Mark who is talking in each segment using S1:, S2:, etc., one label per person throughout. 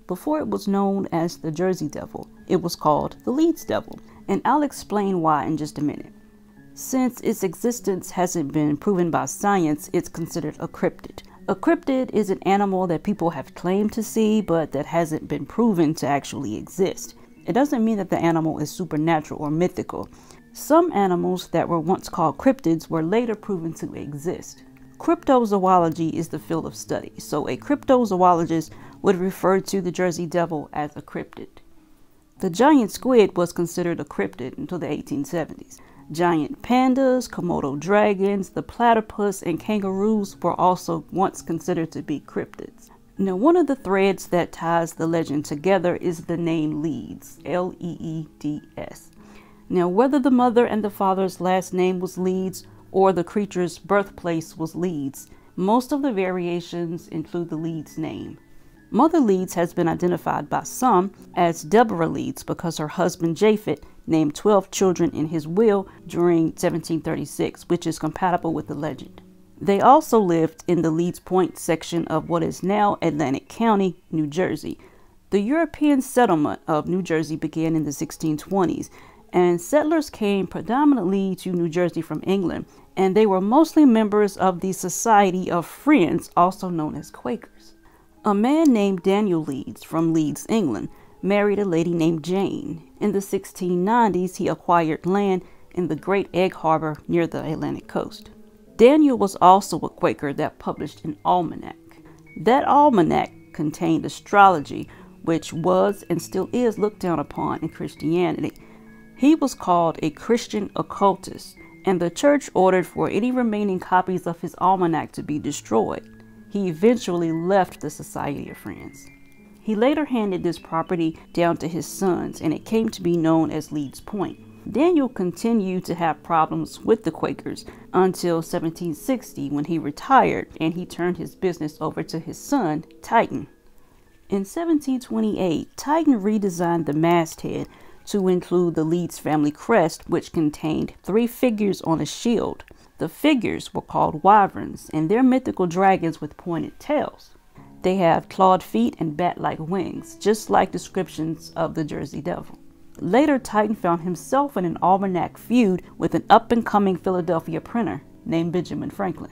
S1: before it was known as the Jersey Devil, it was called the Leeds Devil, and I'll explain why in just a minute. Since its existence hasn't been proven by science, it's considered a cryptid. A cryptid is an animal that people have claimed to see, but that hasn't been proven to actually exist. It doesn't mean that the animal is supernatural or mythical. Some animals that were once called cryptids were later proven to exist. Cryptozoology is the field of study, so a cryptozoologist would refer to the Jersey Devil as a cryptid. The giant squid was considered a cryptid until the 1870s. Giant pandas, Komodo dragons, the platypus, and kangaroos were also once considered to be cryptids. Now, one of the threads that ties the legend together is the name Leeds, L-E-E-D-S. Now, whether the mother and the father's last name was Leeds or the creature's birthplace was Leeds, most of the variations include the Leeds name. Mother Leeds has been identified by some as Deborah Leeds because her husband Japhet named 12 children in his will during 1736, which is compatible with the legend. They also lived in the Leeds Point section of what is now Atlantic County, New Jersey. The European settlement of New Jersey began in the 1620s, and settlers came predominantly to New Jersey from England, and they were mostly members of the Society of Friends, also known as Quakers. A man named Daniel Leeds from Leeds, England, married a lady named Jane. In the 1690s, he acquired land in the Great Egg Harbor near the Atlantic coast. Daniel was also a Quaker that published an almanac. That almanac contained astrology, which was and still is looked down upon in Christianity. He was called a Christian occultist, and the church ordered for any remaining copies of his almanac to be destroyed. He eventually left the Society of Friends. He later handed this property down to his sons, and it came to be known as Leeds Point. Daniel continued to have problems with the Quakers until 1760, when he retired and he turned his business over to his son, Titan. In 1728, Titan redesigned the masthead to include the Leeds family crest, which contained 3 figures on a shield. The figures were called wyverns, and they're mythical dragons with pointed tails. They have clawed feet and bat-like wings, just like descriptions of the Jersey Devil. Later, Titan found himself in an almanac feud with an up-and-coming Philadelphia printer named Benjamin Franklin.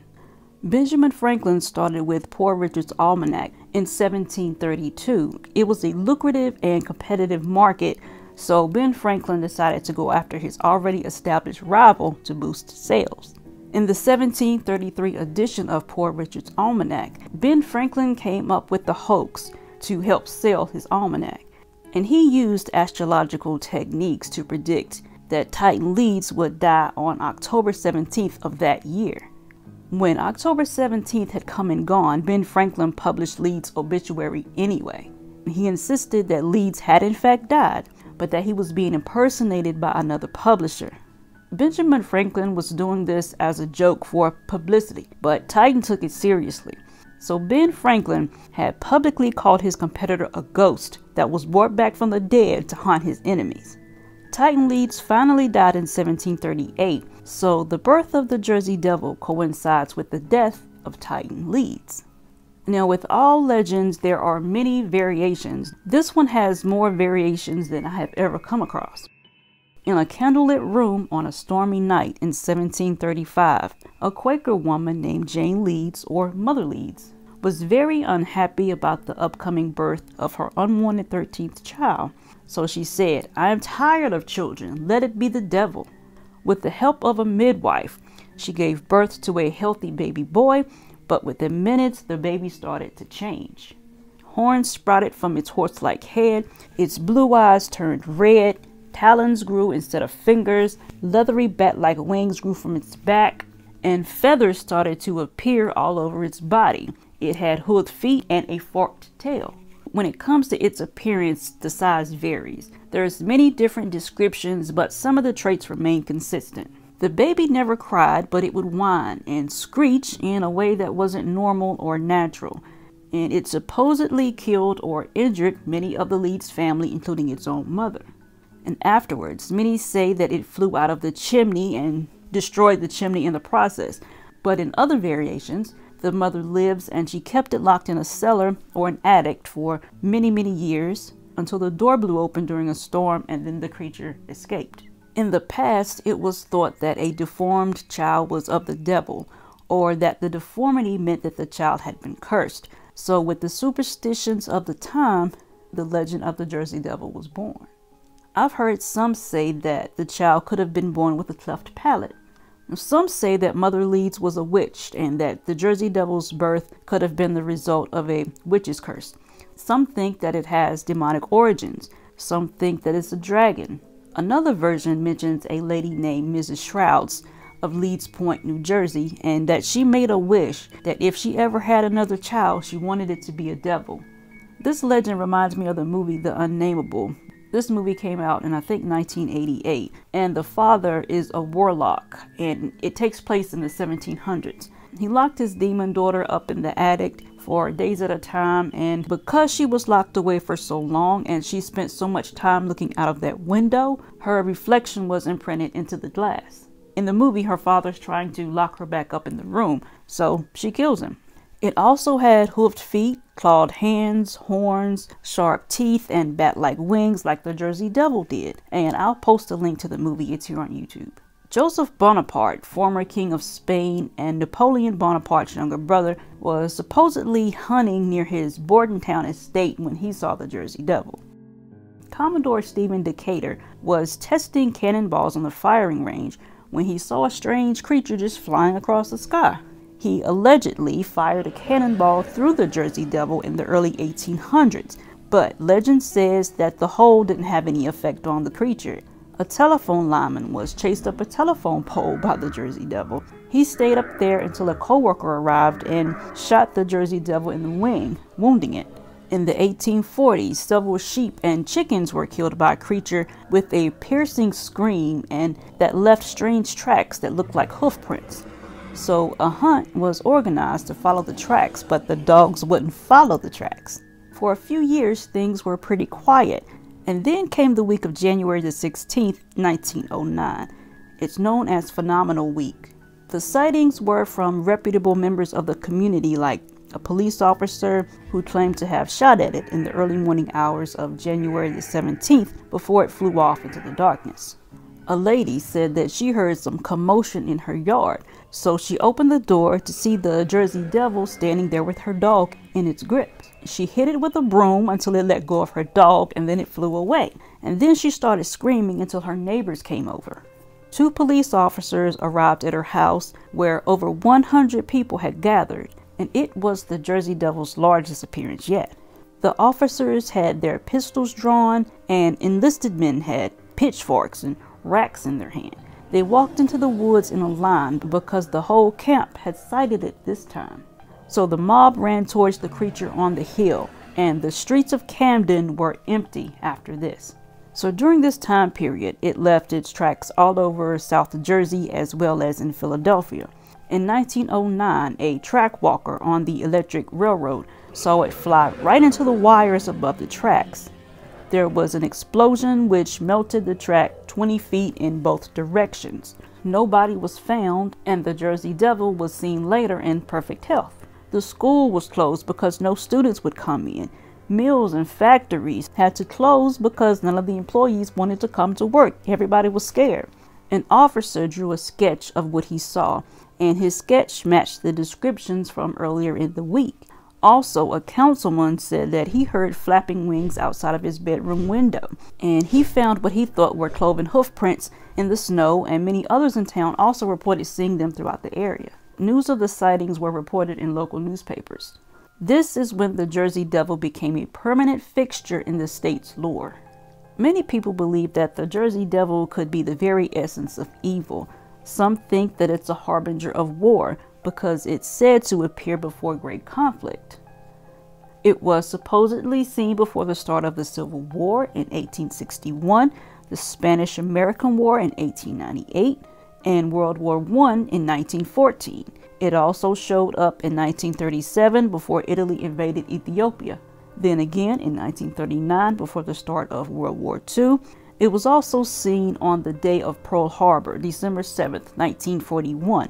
S1: Benjamin Franklin started with Poor Richard's Almanac in 1732. It was a lucrative and competitive market, so Ben Franklin decided to go after his already established rival to boost sales. In the 1733 edition of Poor Richard's Almanac, Ben Franklin came up with the hoax to help sell his almanac, and he used astrological techniques to predict that Titan Leeds would die on October 17th of that year. When October 17th had come and gone, Ben Franklin published Leeds' obituary anyway. He insisted that Leeds had in fact died, but that he was being impersonated by another publisher. Benjamin Franklin was doing this as a joke for publicity, but Titan took it seriously. So Ben Franklin had publicly called his competitor a ghost that was brought back from the dead to haunt his enemies. Titan Leeds finally died in 1738, so the birth of the Jersey Devil coincides with the death of Titan Leeds. Now, with all legends, there are many variations. This one has more variations than I have ever come across. In a candlelit room on a stormy night in 1735, a Quaker woman named Jane Leeds, or Mother Leeds, was very unhappy about the upcoming birth of her unwanted 13th child. So she said, "I am tired of children. Let it be the devil." With the help of a midwife, she gave birth to a healthy baby boy, but within minutes, the baby started to change. Horns sprouted from its horse-like head, its blue eyes turned red, talons grew instead of fingers, leathery bat-like wings grew from its back, and feathers started to appear all over its body. It had hooved feet and a forked tail. When it comes to its appearance, the size varies. There's many different descriptions, but some of the traits remain consistent. The baby never cried, but it would whine and screech in a way that wasn't normal or natural. And it supposedly killed or injured many of the Leeds family, including its own mother. And afterwards, many say that it flew out of the chimney and destroyed the chimney in the process. But in other variations, The mother lives, and she kept it locked in a cellar or an attic for many, many years until the door blew open during a storm, and then the creature escaped. In the past, it was thought that a deformed child was of the devil, or that the deformity meant that the child had been cursed. So with the superstitions of the time, the legend of the Jersey Devil was born. I've heard some say that the child could have been born with a cleft palate. Some say that Mother Leeds was a witch and that the Jersey Devil's birth could have been the result of a witch's curse. Some think that it has demonic origins. Some think that it's a dragon. Another version mentions a lady named Mrs. Shrouds of Leeds Point, New Jersey, and that she made a wish that if she ever had another child, she wanted it to be a devil. This legend reminds me of the movie The Unnamable. This movie came out in, I think, 1988, and the father is a warlock, and it takes place in the 1700s. He locked his demon daughter up in the attic for days at a time, and because she was locked away for so long and she spent so much time looking out of that window, her reflection was imprinted into the glass. In the movie, her father's trying to lock her back up in the room, so she kills him. It also had hoofed feet, clawed hands, horns, sharp teeth, and bat-like wings like the Jersey Devil did. And I'll post a link to the movie. It's here on YouTube. Joseph Bonaparte, former king of Spain and Napoleon Bonaparte's younger brother, was supposedly hunting near his Bordentown estate when he saw the Jersey Devil. Commodore Stephen Decatur was testing cannonballs on the firing range when he saw a strange creature just flying across the sky. He allegedly fired a cannonball through the Jersey Devil in the early 1800s, but legend says that the hole didn't have any effect on the creature. A telephone lineman was chased up a telephone pole by the Jersey Devil. He stayed up there until a co-worker arrived and shot the Jersey Devil in the wing, wounding it. In the 1840s, several sheep and chickens were killed by a creature with a piercing scream and that left strange tracks that looked like hoof prints. So a hunt was organized to follow the tracks, but the dogs wouldn't follow the tracks. For a few years, things were pretty quiet, and then came the week of January the 16th, 1909. It's known as Phenomenal Week. The sightings were from reputable members of the community, like a police officer who claimed to have shot at it in the early morning hours of January the 17th before it flew off into the darkness. A lady said that she heard some commotion in her yard, so she opened the door to see the Jersey Devil standing there with her dog in its grip. She hit it with a broom until it let go of her dog, and then it flew away. And then she started screaming until her neighbors came over. 2 police officers arrived at her house where over 100 people had gathered, and it was the Jersey Devil's largest appearance yet. The officers had their pistols drawn, and enlisted men had pitchforks and racks in their hand. They walked into the woods in a line because the whole camp had sighted it this time. So the mob ran towards the creature on the hill, and the streets of Camden were empty after this. So during this time period, it left its tracks all over South Jersey as well as in Philadelphia. In 1909, a track walker on the electric railroad saw it fly right into the wires above the tracks. There was an explosion which melted the track 20 feet in both directions. No body was found, and the Jersey Devil was seen later in perfect health. The school was closed because no students would come in. Mills and factories had to close because none of the employees wanted to come to work. Everybody was scared. An officer drew a sketch of what he saw, and his sketch matched the descriptions from earlier in the week. Also, a councilman said that he heard flapping wings outside of his bedroom window, and he found what he thought were cloven hoof prints in the snow, and many others in town also reported seeing them throughout the area. News of the sightings were reported in local newspapers. This is when the Jersey Devil became a permanent fixture in the state's lore. Many people believe that the Jersey Devil could be the very essence of evil. Some think that it's a harbinger of war because it's said to appear before great conflict. It was supposedly seen before the start of the Civil War in 1861, the Spanish-American War in 1898, and World War I in 1914. It also showed up in 1937 before Italy invaded Ethiopia. Then again in 1939 before the start of World War II. It was also seen on the day of Pearl Harbor, December 7th, 1941.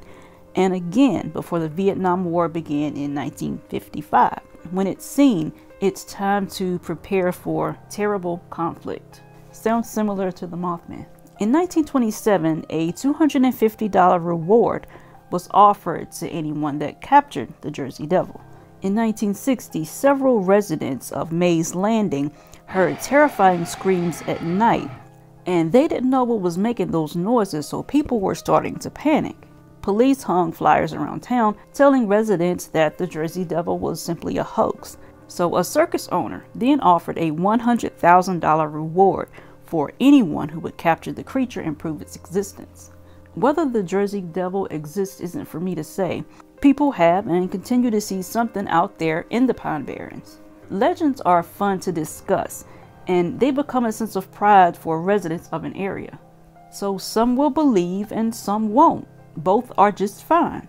S1: and again before the Vietnam War began in 1955, when it seemed it's time to prepare for terrible conflict. Sounds similar to the Mothman. In 1927, a $250 reward was offered to anyone that captured the Jersey Devil. In 1960, several residents of Mays Landing heard terrifying screams at night, and they didn't know what was making those noises, so people were starting to panic. Police hung flyers around town telling residents that the Jersey Devil was simply a hoax. So a circus owner then offered a $100,000 reward for anyone who would capture the creature and prove its existence. Whether the Jersey Devil exists isn't for me to say. People have and continue to see something out there in the Pine Barrens. Legends are fun to discuss, and they become a sense of pride for residents of an area. So some will believe and some won't. Both are just fine.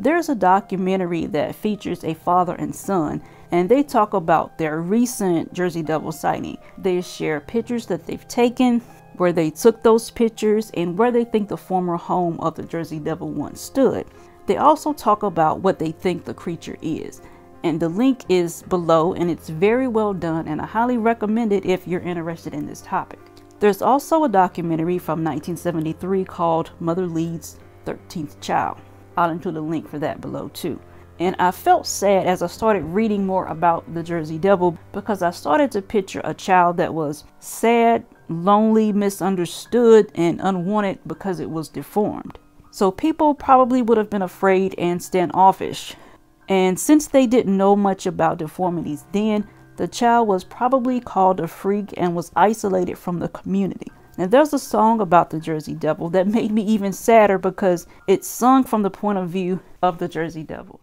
S1: There's a documentary that features a father and son, and they talk about their recent Jersey Devil sighting. They share pictures that they've taken, where they took those pictures, and where they think the former home of the Jersey Devil once stood. They also talk about what they think the creature is, and the link is below, and it's very well done, and I highly recommend it if you're interested in this topic. There's also a documentary from 1973 called Mother Leeds' 13th Child. I'll include a link for that below too. And I felt sad as I started reading more about the Jersey Devil, because I started to picture a child that was sad, lonely, misunderstood, and unwanted because it was deformed. So people probably would have been afraid and standoffish. And since they didn't know much about deformities then, the child was probably called a freak and was isolated from the community. And there's a song about the Jersey Devil that made me even sadder because it's sung from the point of view of the Jersey Devil.